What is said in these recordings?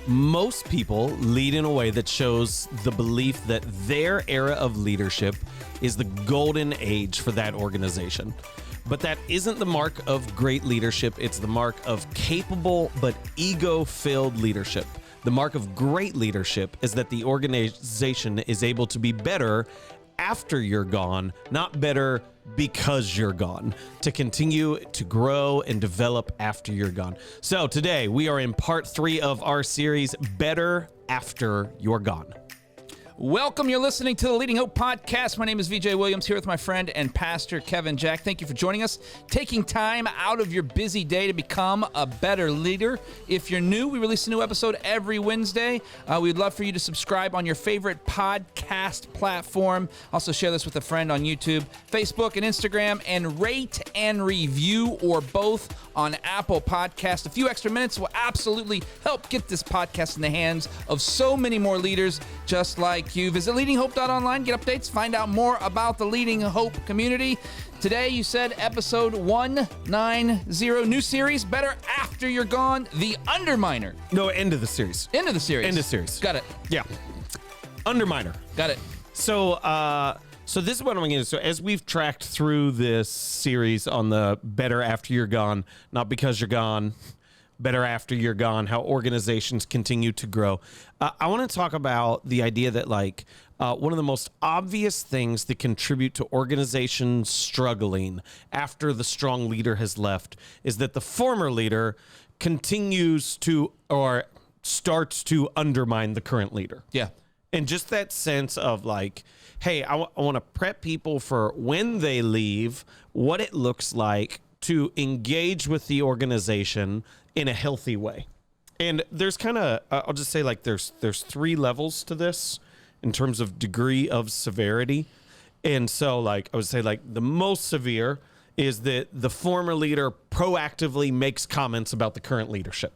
Most people lead in a way that shows the belief that their era of leadership is the golden age for that organization. But that isn't the mark of great leadership. It's the mark of capable but ego-filled leadership. The mark of great leadership is that the organization is able to be better after you're gone, not better because you're gone, to continue to grow and develop after you're gone. So today we are in part 3 of our series, Better After You're Gone. Welcome. You're listening to the Leading Hope Podcast. My name is VJ Williams, here with my friend and pastor Kevin Jack. Thank you for joining us, taking time out of your busy day to become a better leader. If you're new, we release a new episode every Wednesday. We'd love for you to subscribe on your favorite podcast platform. Also share this with a friend on YouTube, Facebook, and Instagram, and rate and review or both on Apple Podcasts. A few extra minutes will absolutely help get this podcast in the hands of so many more leaders just like you. Visit leadinghope.online, get updates, find out more about the Leading Hope community. Today, you said episode 190, new series, Better After You're Gone, the Underminer. No, end of the series. End of the series. End of series. Got it. Yeah. Underminer. Got it. So this is what I'm going to do. So as we've tracked through this series on the Better After You're Gone, not because you're gone, better after you're gone, how organizations continue to grow. I want to talk about the idea that one of the most obvious things that contribute to organizations struggling after the strong leader has left is that the former leader continues to or starts to undermine the current leader. Yeah. And just that sense of hey, I want to prep people for when they leave, what it looks like to engage with the organization in a healthy way. And there's kind of, I'll just say there's 3 levels to this in terms of degree of severity. And so I would say the most severe is that the former leader proactively makes comments about the current leadership.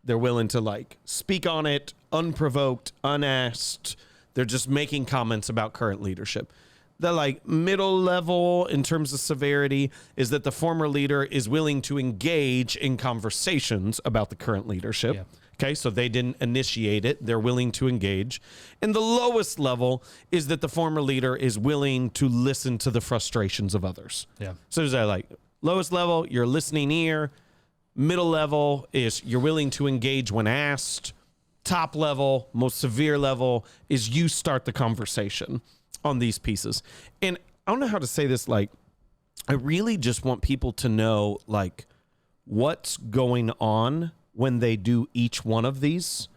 They're willing to speak on it, unprovoked, unasked. They're just making comments about current leadership. The middle level in terms of severity is that the former leader is willing to engage in conversations about the current leadership. Yeah. Okay, so they didn't initiate it. They're willing to engage. And the lowest level is that the former leader is willing to listen to the frustrations of others. Yeah. So there's that lowest level, you're a listening ear. Middle level is you're willing to engage when asked. Top level, most severe level, is you start the conversation on these pieces. And I don't know how to say this. I really just want people to know what's going on when they do each one of these.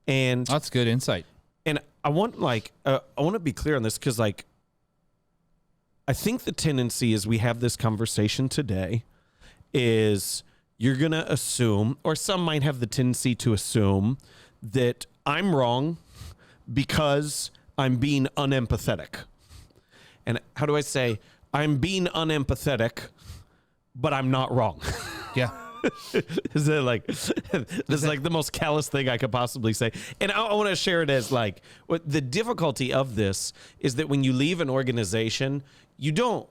And that's good insight. And I want I want to be clear on this because I think the tendency as we have this conversation today is you're going to assume, or some might have the tendency to assume, that I'm wrong because I'm being unempathetic. And how do I say I'm being unempathetic, but I'm not wrong? Yeah. Is it this is the most callous thing I could possibly say. And I want to share it as what the difficulty of this is that when you leave an organization, you don't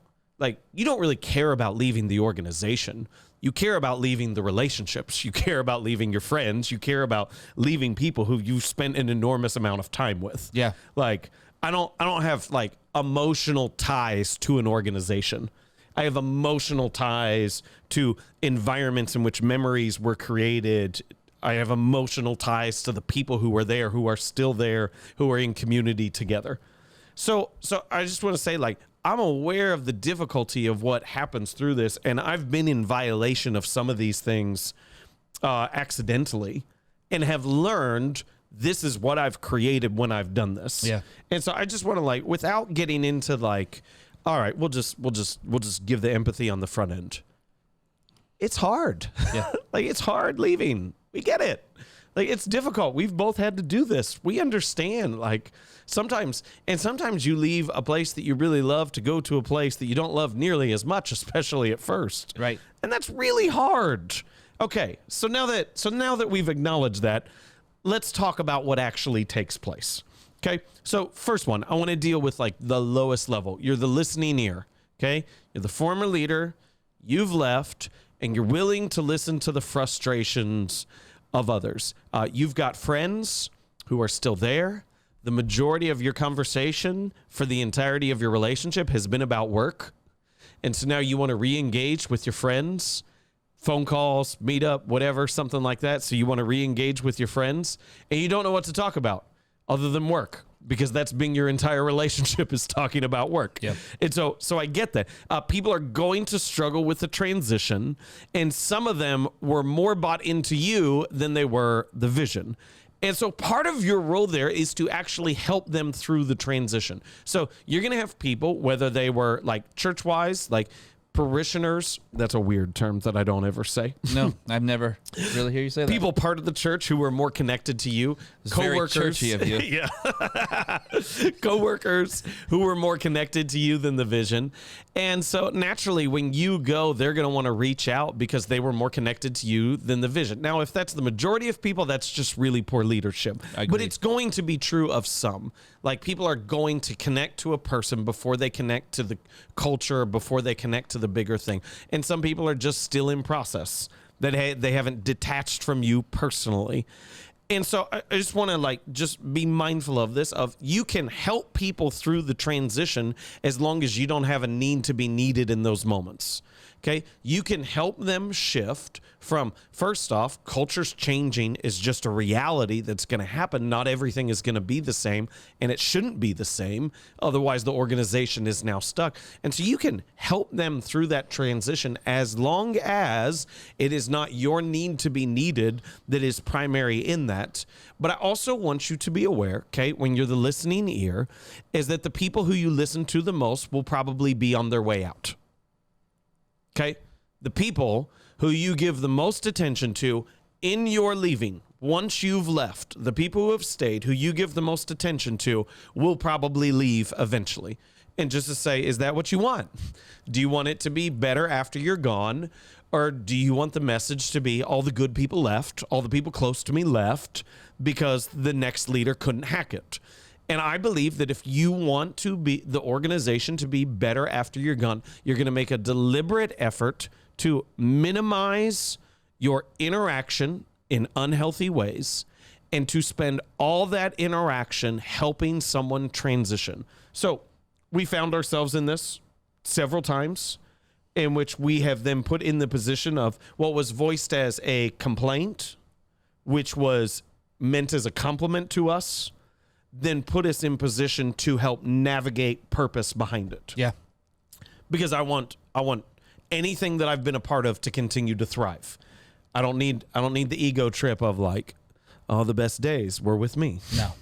really care about leaving the organization. You care about leaving the relationships. You care about leaving your friends. You care about leaving people who you've spent an enormous amount of time with. Yeah. I don't have emotional ties to an organization. I have emotional ties to environments in which memories were created. I have emotional ties to the people who were there, who are still there, who are in community together. So I just want to say I'm aware of the difficulty of what happens through this, and I've been in violation of some of these things accidentally and have learned this is what I've created when I've done this. Yeah. And so I just want to without getting into all right, we'll just give the empathy on the front end. It's hard. Yeah. It's hard leaving. We get it. It's difficult. We've both had to do this. We understand sometimes you leave a place that you really love to go to a place that you don't love nearly as much, especially at first. Right. And that's really hard. Okay. So now that we've acknowledged that, let's talk about what actually takes place. Okay. So first one, I want to deal with the lowest level. You're the listening ear. Okay. You're the former leader. You've left and you're willing to listen to the frustrations of others. You've got friends who are still there. The majority of your conversation for the entirety of your relationship has been about work. And so now you want to re-engage with your friends, phone calls, meet up, whatever, something like that. So you want to re-engage with your friends and you don't know what to talk about other than work, because that's been your entire relationship is talking about work. Yep. And so I get that. People are going to struggle with the transition, and some of them were more bought into you than they were the vision. And so part of your role there is to actually help them through the transition. So you're going to have people, whether they were like church-wise, like parishioners. That's a weird term that I don't ever say. No, I've never really hear you say that. People part of the church who were more connected to you. It's very churchy of you. Yeah. Co-workers who were more connected to you than the vision. And so naturally, when you go, they're going to want to reach out because they were more connected to you than the vision. Now, if that's the majority of people, that's just really poor leadership. But it's going to be true of some. Like, people are going to connect to a person before they connect to the culture, before they connect to the bigger thing. And some people are just still in process, that they haven't detached from you personally. And so I just want to just be mindful of this, of you can help people through the transition as long as you don't have a need to be needed in those moments. Okay. You can help them shift from, first off, culture's changing is just a reality that's going to happen. Not everything is going to be the same, and it shouldn't be the same. Otherwise, the organization is now stuck. And so you can help them through that transition as long as it is not your need to be needed that is primary in that. But I also want you to be aware, okay, when you're the listening ear, is that the people who you listen to the most will probably be on their way out. Okay, the people who you give the most attention to in your leaving, once you've left, the people who have stayed, who you give the most attention to, will probably leave eventually. And just to say, is that what you want? Do you want it to be better after you're gone? Or do you want the message to be all the good people left, all the people close to me left, because the next leader couldn't hack it? And I believe that if you want to be the organization to be better after you're gone, you're going to make a deliberate effort to minimize your interaction in unhealthy ways and to spend all that interaction helping someone transition. So we found ourselves in this several times, in which we have then put in the position of what was voiced as a complaint, which was meant as a compliment to us, then put us in position to help navigate purpose behind it. Yeah. Because I want anything that I've been a part of to continue to thrive. I don't need the ego trip of like, oh, the best days were with me. No.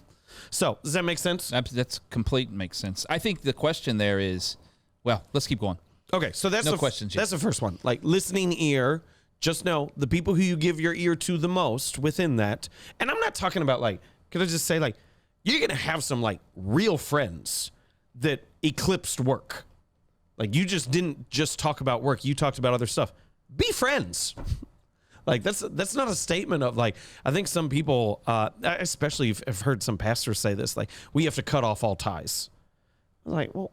So does that make sense? That's complete makes sense. I think the question there is, well, let's keep going. Okay, so that's questions yet. That's the first one. Like, listening ear, just know the people who you give your ear to the most within that. And I'm not talking about like, could I just say like, you're going to have some like real friends that eclipsed work. Like, you just didn't just talk about work. You talked about other stuff. Be friends. Like, that's not a statement of like, I think some people, especially have heard some pastors say this, like, we have to cut off all ties. I'm like, well,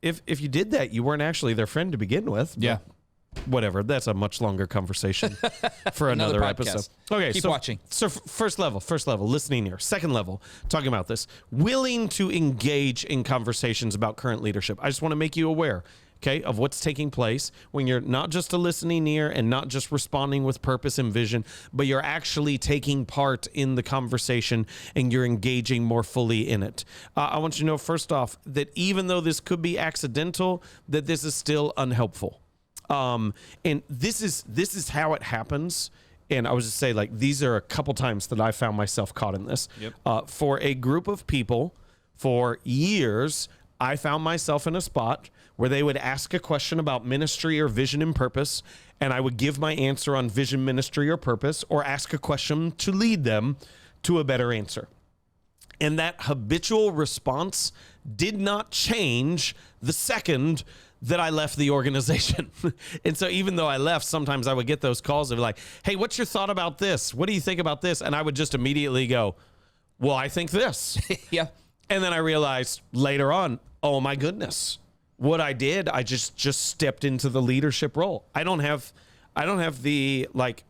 if you did that, you weren't actually their friend to begin with. Yeah. Whatever. That's a much longer conversation for another episode. Okay. Keep watching. So first level, listening ear. Second level, talking about this, willing to engage in conversations about current leadership. I just want to make you aware, okay, of what's taking place when you're not just a listening ear and not just responding with purpose and vision, but you're actually taking part in the conversation and you're engaging more fully in it. I want you to know, first off, that even though this could be accidental, that this is still unhelpful. And this is how it happens. And I was just say, like, these are a couple times that I found myself caught in this. Yep. For a group of people for years, I found myself in a spot where they would ask a question about ministry or vision and purpose, and I would give my answer on vision, ministry, or purpose, or ask a question to lead them to a better answer. And that habitual response did not change the second that I left the organization. And so even though I left, sometimes I would get those calls of like, hey, what's your thought about this? What do you think about this? And I would just immediately go, well, I think this. Yeah. And then I realized later on, oh my goodness, what I did, I just stepped into the leadership role. I don't have the like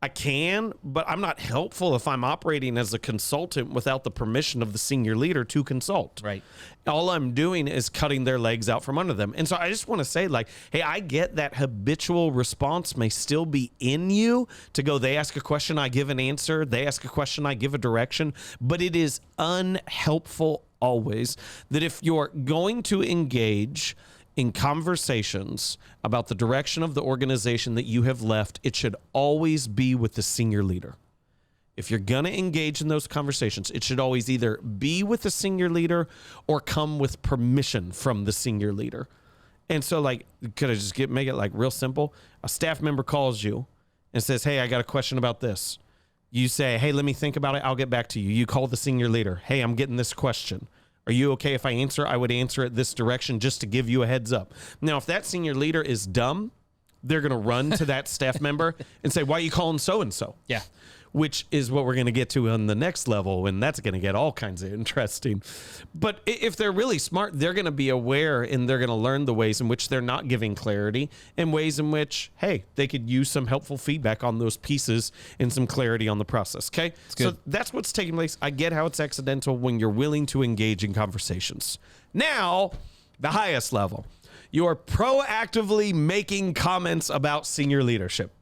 I can, but I'm not helpful if I'm operating as a consultant without the permission of the senior leader to consult. Right. All I'm doing is cutting their legs out from under them. And so I just want to say, like, hey, I get that habitual response may still be in you to go, they ask a question, I give an answer. They ask a question, I give a direction. But it is unhelpful always that if you're going to engage in conversations about the direction of the organization that you have left, it should always be with the senior leader. If you're going to engage in those conversations, it should always either be with the senior leader or come with permission from the senior leader. And so, like, could I just make it like real simple? A staff member calls you and says, hey, I got a question about this. You say, hey, let me think about it. I'll get back to you. You call the senior leader. Hey, I'm getting this question. Are you okay if I answer? I would answer it this direction just to give you a heads up. Now, if that senior leader is dumb, they're going to run to that staff member and say, why are you calling so-and-so? Yeah. Which is what we're going to get to on the next level, and that's going to get all kinds of interesting. But if they're really smart, they're going to be aware, and they're going to learn the ways in which they're not giving clarity and ways in which, hey, they could use some helpful feedback on those pieces and some clarity on the process, okay? So that's what's taking place. I get how it's accidental when you're willing to engage in conversations. Now, the highest level. You are proactively making comments about senior leadership,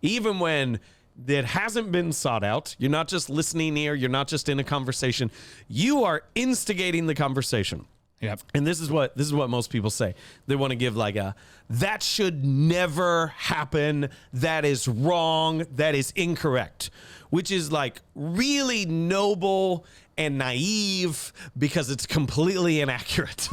even when that hasn't been sought out. You're not just listening here. You're not just in a conversation. You are instigating the conversation. Yep. And this is what most people say. They want to give like a, that should never happen. That is wrong. That is incorrect, which is like really noble and naive because it's completely inaccurate.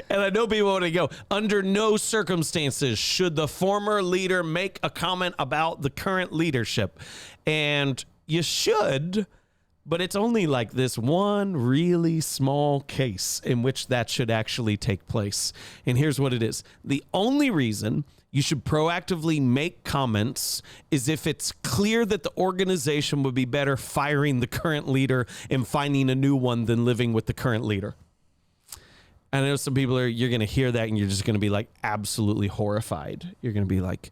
And I know people want to go, under no circumstances should the former leader make a comment about the current leadership. And you should, but it's only like this one really small case in which that should actually take place. And here's what it is. The only reason you should proactively make comments is if it's clear that the organization would be better firing the current leader and finding a new one than living with the current leader. I know some people you're going to hear that and you're just going to be like absolutely horrified. You're going to be like,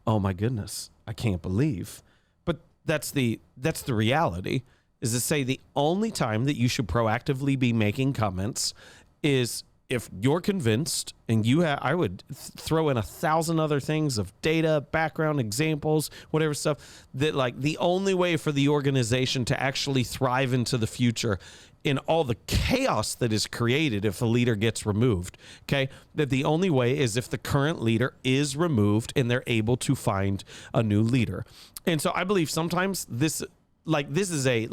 oh my goodness, I can't believe. But that's the reality, is to say the only time that you should proactively be making comments is if you're convinced, and I would throw in 1,000 other things of data, background, examples, whatever stuff, that like the only way for the organization to actually thrive into the future in all the chaos that is created if a leader gets removed, okay, that the only way is if the current leader is removed and they're able to find a new leader. And so I believe sometimes this is a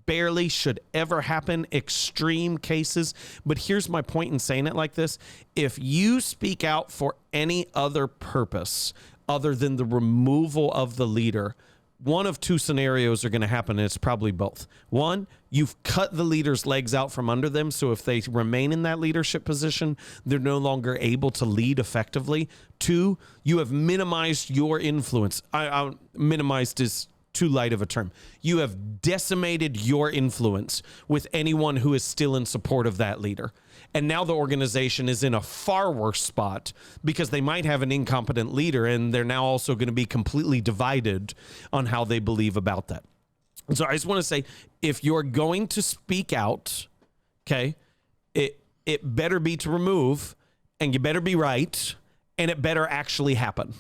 barely should ever happen extreme cases. But here's my point in saying it like this. If you speak out for any other purpose other than the removal of the leader, one of two scenarios are going to happen, and it's probably both. One, you've cut the leader's legs out from under them, so if they remain in that leadership position, they're no longer able to lead effectively. Two, you have minimized your influence. Minimized is too light of a term. You have decimated your influence with anyone who is still in support of that leader. And now the organization is in a far worse spot because they might have an incompetent leader, and they're now also going to be completely divided on how they believe about that. And so I just want to say, if you're going to speak out, okay, it better be to remove, and you better be right, and it better actually happen.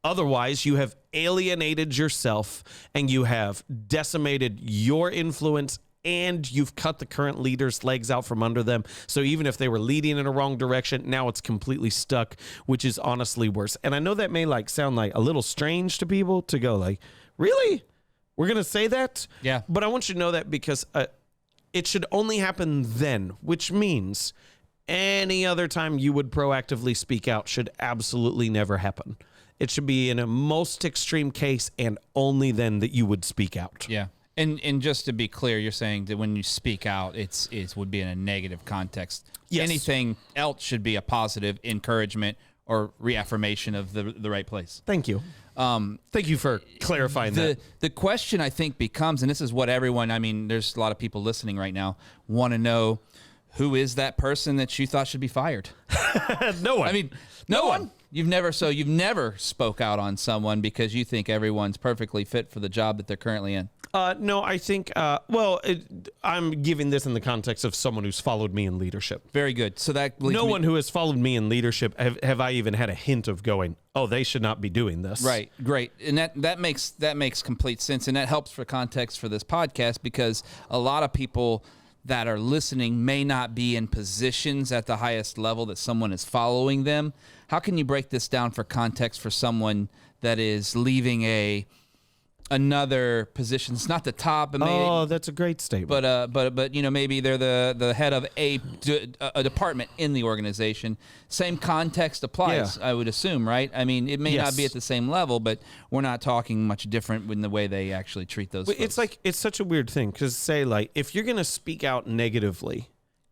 Otherwise, you have alienated yourself and you have decimated your influence, and you've cut the current leader's legs out from under them. So even if they were leading in a wrong direction, now it's completely stuck, which is honestly worse. And I know that may sound like a little strange to people to go like, really? We're going to say that? Yeah. But I want you to know that because it should only happen then, which means any other time you would proactively speak out should absolutely never happen. It should be in a most extreme case and only then that you would speak out. Yeah. And just to be clear, you're saying that when you speak out, it would be in a negative context. Yes. Anything else should be a positive encouragement or reaffirmation of the right place. Thank you. Thank you for clarifying that. The question I think becomes, and this is what everyone, I mean, there's a lot of people listening right now, want to know, Who is that person that you thought should be fired? No one. I mean, no one. You've never spoke out on someone because you think everyone's perfectly fit for the job that they're currently in. No, I think, I'm giving this in the context of someone who's followed me in leadership. Very good. So that No one who has followed me in leadership have I even had a hint of going, oh, they should not be doing this. Right, great. And that makes complete sense. And that helps for context for this podcast because a lot of people that are listening may not be in positions at the highest level that someone is following them. How can you break this down for context for someone that is leaving another position? It's not the top. That's a great statement. But maybe they're the head of a department in the organization. Same context applies, I would assume, right? I mean, it may not be at the same level, but we're not talking much different in the way they actually treat those folks. It's such a weird thing because say like if you're going to speak out negatively,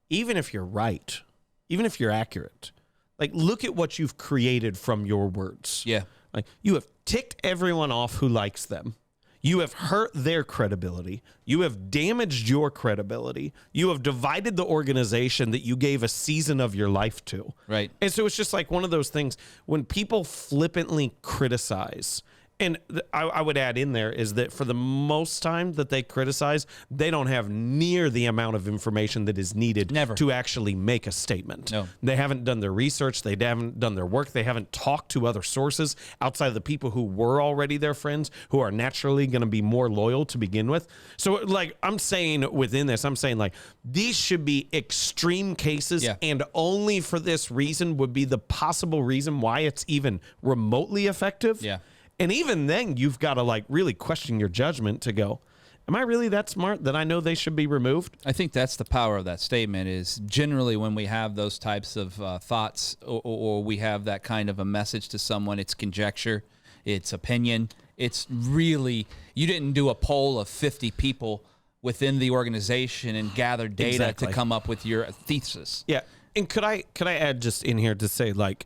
even if you're right, even if you're accurate, like look at what you've created from your words. Yeah. Like you have ticked everyone off who likes them. You have hurt their credibility. You have damaged your credibility. You have divided the organization that you gave a season of your life to. Right. And so it's just like one of those things when people flippantly criticize. And I would add in there is that for the most time that they criticize, they don't have near the amount of information that is needed to actually make a statement. No. They haven't done their research. They haven't done their work. They haven't talked to other sources outside of the people who were already their friends, who are naturally going to be more loyal to begin with. So like I'm saying within this, I'm saying like these should be extreme cases and only for this reason would be the possible reason why it's even remotely effective. Yeah. And even then, you've got to like really question your judgment to go, am I really that smart that I know they should be removed? I think that's the power of that statement is generally when we have those types of thoughts or we have that kind of a message to someone, it's conjecture, it's opinion. It's really, you didn't do a poll of 50 people within the organization and gather data to come up with your thesis. Yeah. And could I add just in here to say like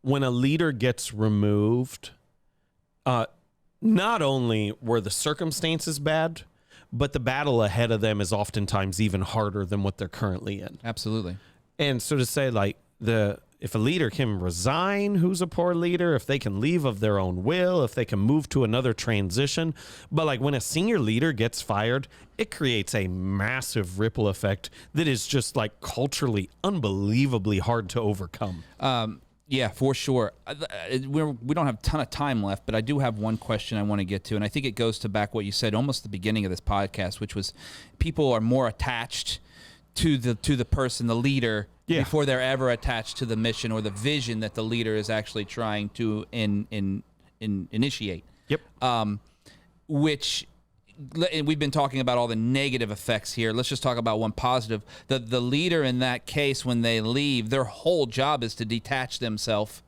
when a leader gets removed, not only were the circumstances bad, but the battle ahead of them is oftentimes even harder than what they're currently in. Absolutely. And so to say like if a leader can resign, who's a poor leader, if they can leave of their own will, if they can move to another transition. But like when a senior leader gets fired, it creates a massive ripple effect that is just like culturally unbelievably hard to overcome. Yeah, for sure. We don't have a ton of time left, but I do have one question I want to get to, and I think it goes to back what you said almost the beginning of this podcast, which was people are more attached to the person, the leader, before they're ever attached to the mission or the vision that the leader is actually trying to initiate. Yep. Which. And we've been talking about all the negative effects here. Let's just talk about one positive. The leader in that case, when they leave, their whole job is to detach themselves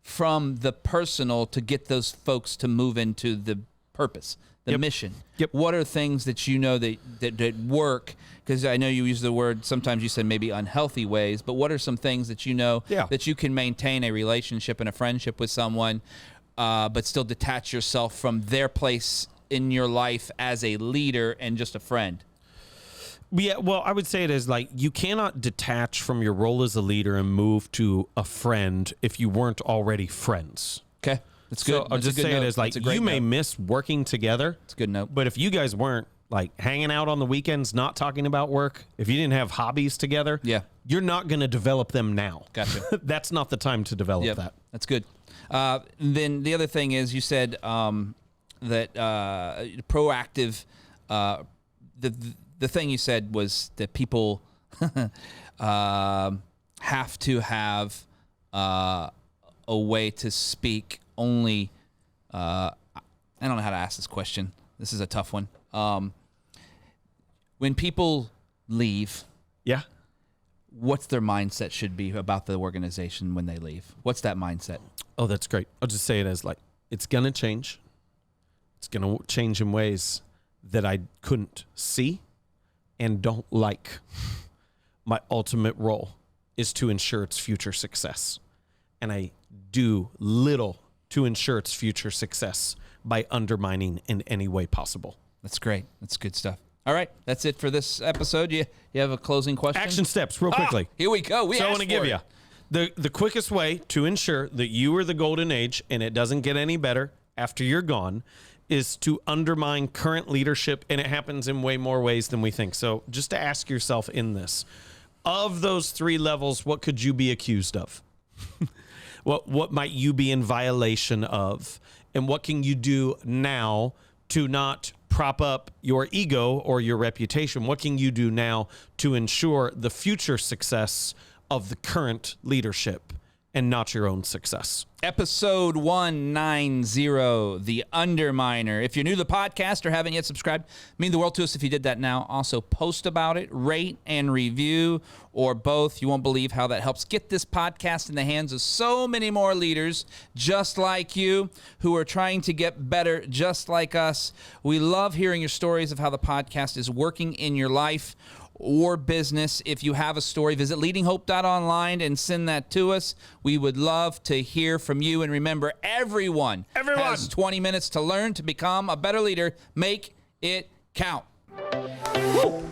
from the personal to get those folks to move into the purpose, the mission. Yep. What are things that you know that work? Because I know you use the word, sometimes you said maybe unhealthy ways, but what are some things that you know that you can maintain a relationship and a friendship with someone, but still detach yourself from their place in your life as a leader and just a friend? Yeah, well, I would say it is like you cannot detach from your role as a leader and move to a friend if you weren't already friends. Okay, that's good. So I'll just say it as like you may miss working together. It's a good note. But if you guys weren't like hanging out on the weekends, not talking about work, if you didn't have hobbies together, you're not going to develop them now. Gotcha. That's not the time to develop that. That's good. Then the other thing is you said that proactive, the thing you said was that people have to have a way to speak only. I don't know how to ask this question. This is a tough one. When people leave, what's their mindset should be about the organization when they leave? What's that mindset? Oh, that's great. I'll just say it as like, it's going to change. It's going to change in ways that I couldn't see and don't like. My ultimate role is to ensure its future success. And I do little to ensure its future success by undermining in any way possible. That's great. That's good stuff. All right, that's it for this episode. You have a closing question? Action steps, real quickly. Here we go. So I want to give you the quickest way to ensure that you are the golden age and it doesn't get any better after you're gone is to undermine current leadership, and it happens in way more ways than we think. So just to ask yourself in this, of those 3 levels, what could you be accused of? What might you be in violation of? And what can you do now to not prop up your ego or your reputation? What can you do now to ensure the future success of the current leadership and not your own success? Episode 190, The Underminer. If you're new to the podcast or haven't yet subscribed, mean the world to us if you did that now. Also, post about it, rate and review, or both. You won't believe how that helps get this podcast in the hands of so many more leaders just like you who are trying to get better just like us. We love hearing your stories of how the podcast is working in your life or business. If you have a story, visit leadinghope.online and send that to us. We would love to hear from you. And remember, everyone has 20 minutes to learn to become a better leader. Make it count. Woo!